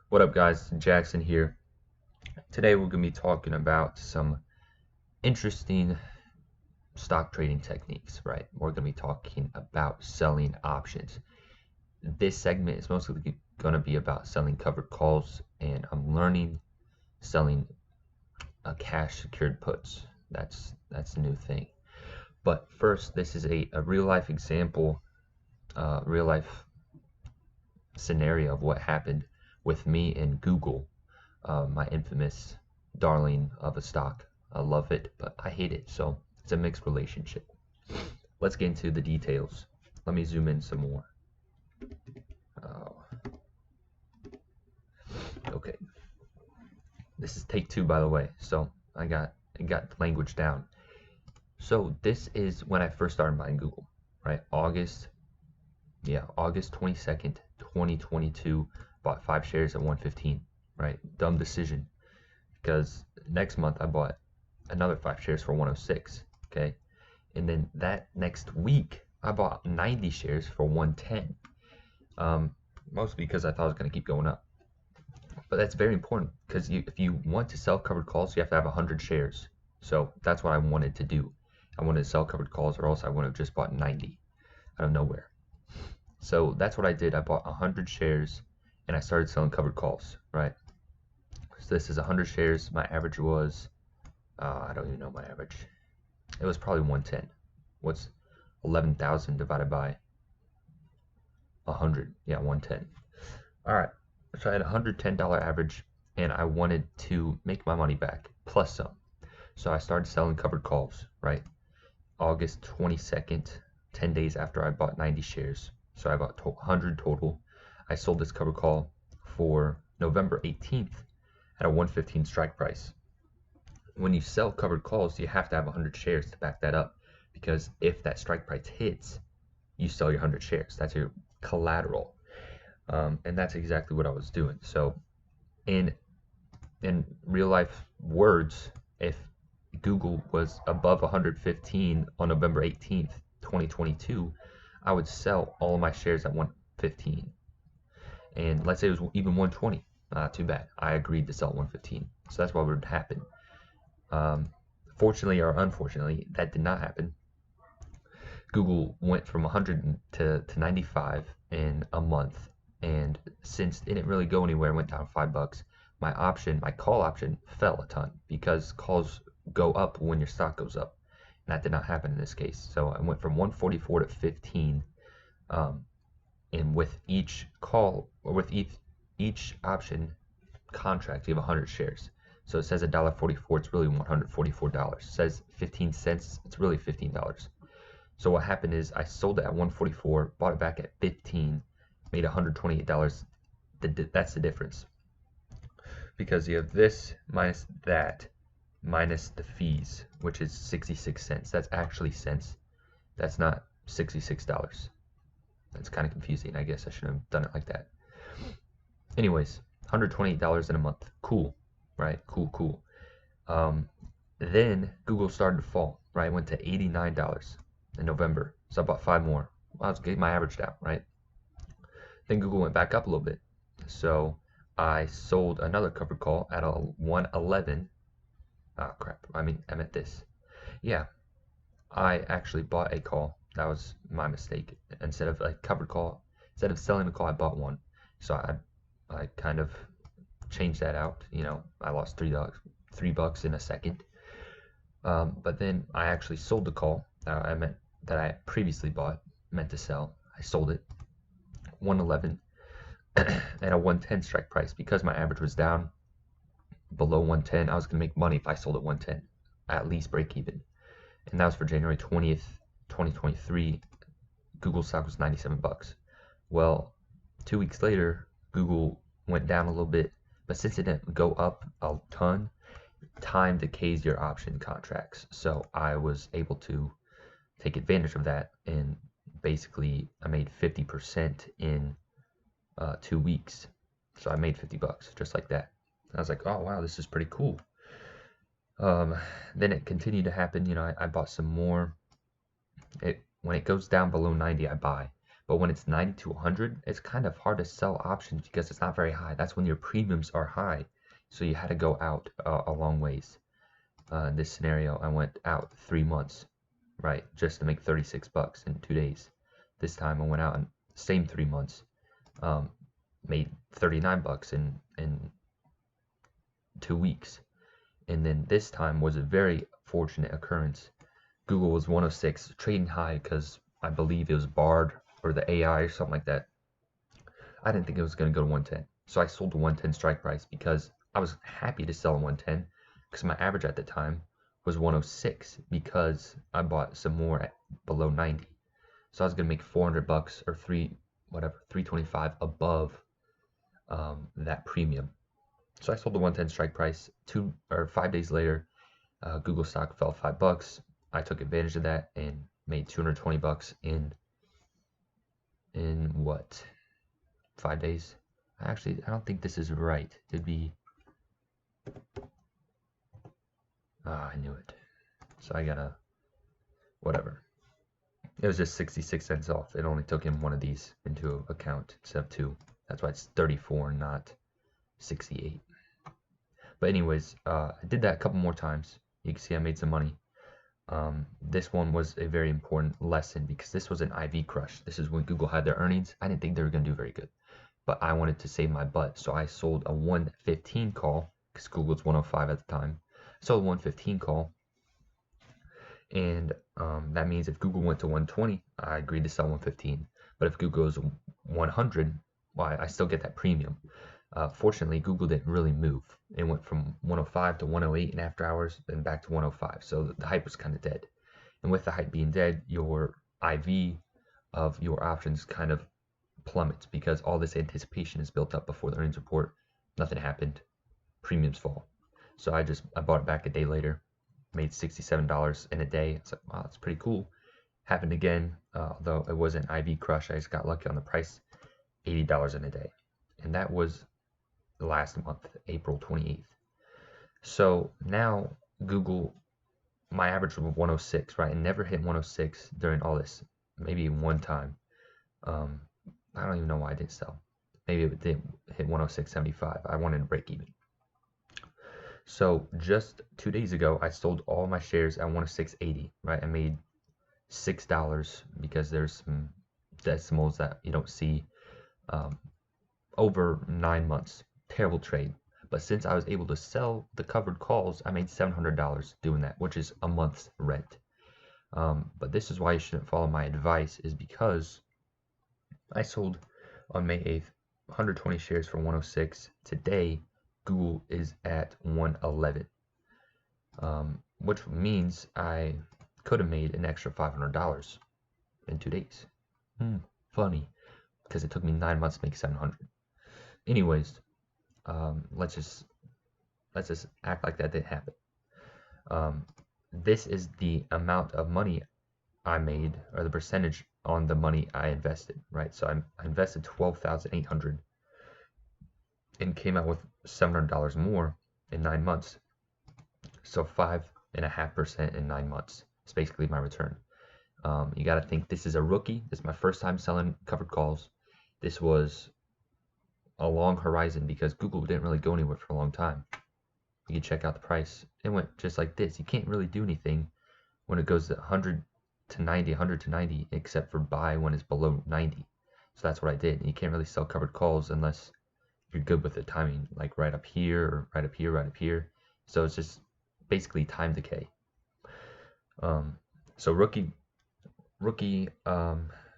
What up, guys? Jackson here. Today we're going to be talking about some interesting stock trading techniques, right? We're going to be talking about selling options. This segment is mostly going to be about selling covered calls, and I'm learning selling cash secured puts. That's the new thing. But first, this is a real life example, real life scenario of what happened with me and Google, my infamous darling of a stock. I love it, but I hate it. So it's a mixed relationship. Let's get into the details. Let me zoom in some more. Oh. Okay. This is take two, by the way. So I got language down. So this is when I first started buying Google, right? August 22nd, 2022. Bought 5 shares at 115, right? Dumb decision, because next month I bought another 5 shares for 106, okay? And then that next week I bought 90 shares for 110, mostly because I thought it was going to keep going up. But that's very important, because if you want to sell covered calls, you have to have 100 shares. So that's what I wanted to do. I wanted to sell covered calls, or else I would have just bought 90 out of nowhere. So that's what I did. I bought 100 shares and I started selling covered calls, right? So this is 100 shares. My average was, I don't even know my average. It was probably 110. What's 11,000 divided by 100? Yeah, 110. All right. So I had a $110 average, and I wanted to make my money back plus some. So I started selling covered calls, right? August 22nd, 10 days after I bought 90 shares. So I bought 100 total. I sold this covered call for November 18th at a 115 strike price. When you sell covered calls, you have to have 100 shares to back that up, because if that strike price hits, you sell your 100 shares. That's your collateral. And that's exactly what I was doing. So in real life words, if Google was above 115 on November 18th, 2022, I would sell all of my shares at 115. And let's say it was even 120. Not too bad. I agreed to sell 115. So that's what would happen. Fortunately or unfortunately, that did not happen. Google went from 100 to 95 in a month. And since it didn't really go anywhere, it went down $5. My call option fell a ton, because calls go up when your stock goes up. And that did not happen in this case. So I went from 144 to 15. And with each call, or with each option contract, you have 100 shares. So it says $1.44, it's really $144. It says 15 cents, it's really $15. So what happened is I sold it at 144, bought it back at 15, made $128. That's the difference. Because you have this minus that minus the fees, which is 66 cents. That's actually cents. That's not $66. That's kind of confusing. I guess I should have done it like that. Anyways, $128 in a month. Cool, right? Cool. Then Google started to fall, right? It went to $89 in November. So I bought 5 more. I was getting my average down, right? Then Google went back up a little bit. So I sold another covered call at a 111. Oh, crap. I meant this. Yeah, I actually bought a call. That was my mistake. Instead of a covered call, instead of selling a call, I bought one. So I kind of changed that out. I lost $3 in a second. But then I actually sold the call that I previously meant to sell. I sold it 111 at a 110 strike price, because my average was down below 110. I was gonna make money if I sold at 110, at least break even. And that was for January 20th, 2023. Google stock was $97. Well, 2 weeks later, Google went down a little bit, but since it didn't go up a ton, time decays your option contracts. So I was able to take advantage of that, and basically I made 50% in 2 weeks. So I made $50 just like that. I was like, oh wow, this is pretty cool. Then it continued to happen. I bought some more. When it goes down below 90, I buy. But when it's 90 to 100, it's kind of hard to sell options because it's not very high. That's when your premiums are high. So you had to go out a long ways. In this scenario, I went out 3 months, right, just to make 36 bucks in 2 days. This time I went out and same 3 months, made 39 bucks in 2 weeks. And then this time was a very fortunate occurrence. Google was 106, trading high because I believe it was barred or the AI or something like that. I didn't think it was going to go to 110. So I sold the 110 strike price because I was happy to sell a 110 because my average at the time was 106 because I bought some more at below 90. So I was going to make 400 bucks or 325 above that premium. So I sold the 110 strike price 5 days later. Google stock fell 5 bucks. I took advantage of that and made 220 bucks in what, 5 days? I don't think this is right. It'd be, I knew it. So I gotta, whatever. It was just 66 cents off. It only took him one of these into account instead of 2. That's why it's 34, not 68. But anyways, I did that a couple more times. You can see I made some money. This one was a very important lesson because this was an IV crush. This is when Google had their earnings. I didn't think they were going to do very good, but I wanted to save my butt. So I sold a 115 call because Google was 105 at the time. So a 115 call. And that means if Google went to 120, I agreed to sell 115. But if Google goes 100, well, I still get that premium. Fortunately, Google didn't really move. It went from 105 to 108 in after hours, then back to 105. So the hype was kind of dead. And with the hype being dead, your IV of your options kind of plummets because all this anticipation is built up before the earnings report. Nothing happened. Premiums fall. So I bought it back a day later, made $67 in a day. It's like, wow, that's pretty cool. Happened again, although it was an IV crush. I just got lucky on the price, $80 in a day. And that was last month, April 28th. So now Google, my average was 106, right? And never hit 106 during all this. Maybe one time. I don't even know why I didn't sell. Maybe it didn't hit 106.75. I wanted to break even. So just 2 days ago, I sold all my shares at 106.80, right? I made $6 because there's some decimals that you don't see over 9 months. Terrible trade. But since I was able to sell the covered calls, I made $700 doing that, which is a month's rent. But this is why you shouldn't follow my advice, is because I sold on May 8th 120 shares for 106. Today, Google is at 111, which means I could have made an extra $500 in 2 days. Funny, because it took me 9 months to make 700. Anyways, let's just act like that didn't happen. This is the amount of money I made, or the percentage on the money I invested, right? So I invested $12,800 and came out with $700 more in 9 months. So 5.5% in 9 months. It's basically my return. You got to think this is a rookie. This is my first time selling covered calls. This was a long horizon because Google didn't really go anywhere for a long time. You can check out the price. It went just like this. You can't really do anything when it goes to 100 to 90, 100 to 90, except for buy when it's below 90. So that's what I did. You can't really sell covered calls unless you're good with the timing, like right up here, or right up here, right up here. So it's just basically time decay. So rookie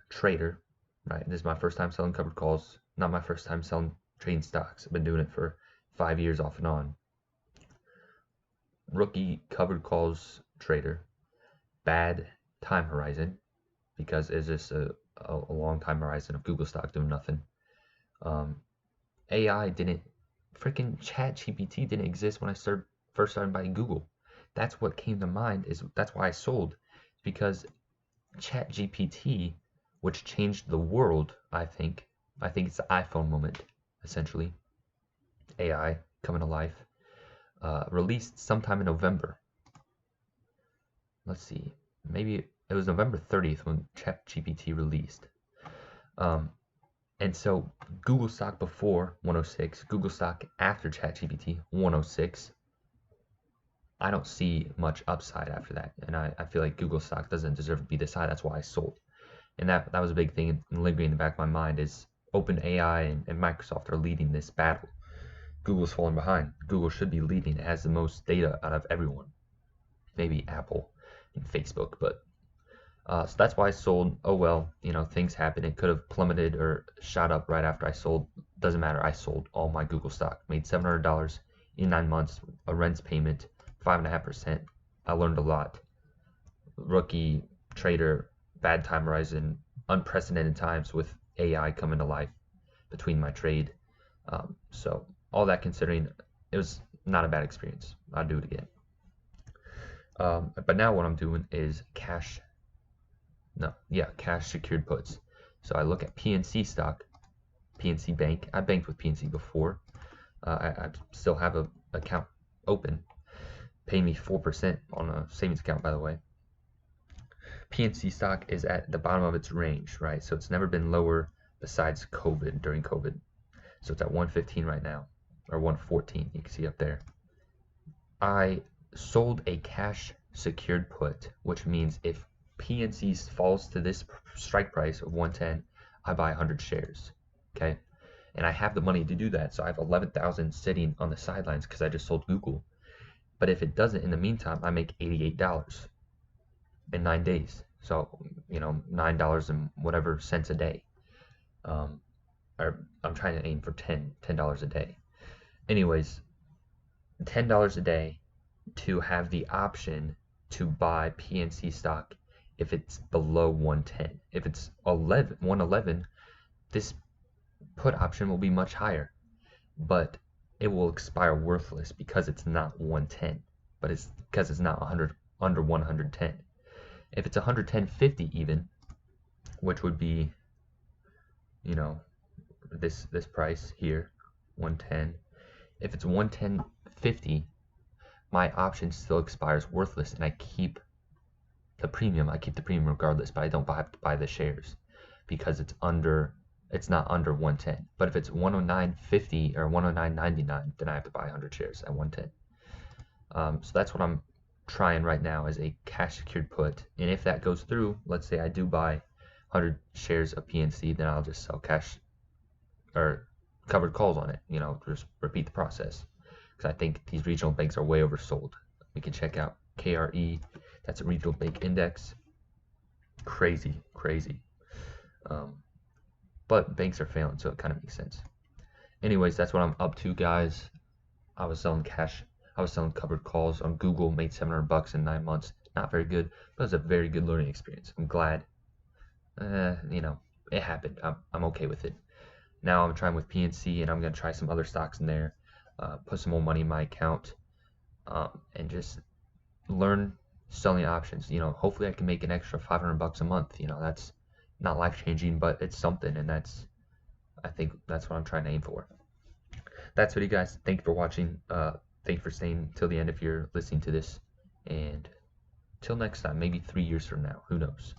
trader, right? This is my first time selling covered calls. Not my first time selling trading stocks. I've been doing it for 5 years off and on. Rookie covered calls trader. Bad time horizon because it's just a long time horizon of Google stock doing nothing. AI didn't, freaking ChatGPT didn't exist when I first started buying Google. That's what came to mind. That's why I sold, because ChatGPT, which changed the world, I think it's the iPhone moment, essentially. AI coming to life. Released sometime in November. Let's see, maybe it was November 30th when ChatGPT released. Um, and so Google stock before 106, Google stock after ChatGPT 106. I don't see much upside after that, and I feel like Google stock doesn't deserve to be this high. That's why I sold, and that was a big thing lingering in the back of my mind is OpenAI and Microsoft are leading this battle. Google's falling behind. Google should be leading. It has the most data out of everyone. Maybe Apple and Facebook, but so that's why I sold. Oh well, things happen. It could have plummeted or shot up right after I sold. Doesn't matter. I sold all my Google stock. Made $700 in 9 months. A rent payment, 5.5%. I learned a lot. Rookie trader, bad time horizon, unprecedented times with AI coming to life between my trade. So all that considering, it was not a bad experience. I'd do it again. But now what I'm doing is cash secured puts. So I look at PNC stock, PNC Bank. I banked with PNC before. I still have an account open. Pay me 4% on a savings account, by the way. PNC stock is at the bottom of its range, right? So it's never been lower besides COVID, during COVID. So it's at 115 right now, or 114, you can see up there. I sold a cash secured put, which means if PNC falls to this strike price of 110, I buy 100 shares, okay? And I have the money to do that, so I have 11,000 sitting on the sidelines because I just sold Google. But if it doesn't, in the meantime, I make $88 in 9 days. So, $9 and whatever cents a day. Or I'm trying to aim for $10 a day. Anyways, $10 a day to have the option to buy PNC stock if it's below 110. If it's 111, this put option will be much higher, but it will expire worthless because it's not 110, but it's because it's not under 110. If it's 110.50 even, which would be, this price here, 110. If it's 110.50, my option still expires worthless, and I keep the premium. I keep the premium regardless, but I don't have to buy the shares because it's not under 110. But if it's 109.50 or 109.99, then I have to buy 100 shares at 110. So that's what I'm trying right now, is a cash secured put. And if that goes through, let's say I do buy 100 shares of PNC, then I'll just sell cash or covered calls on it, just repeat the process. Because I think these regional banks are way oversold. We can check out KRE. That's a regional bank index. Crazy. But banks are failing, so it kind of makes sense. Anyways, that's what I'm up to, guys. I was selling covered calls on Google, made $700 in 9 months. Not very good, but it was a very good learning experience. I'm glad, it happened. I'm okay with it. Now I'm trying with PNC, and I'm going to try some other stocks in there, put some more money in my account, and just learn selling options. Hopefully I can make an extra $500 a month. That's not life-changing, but it's something, and I think that's what I'm trying to aim for. That's it, guys. Thank you for watching. Thank you for staying till the end if you're listening to this, and till next time, maybe 3 years from now, who knows.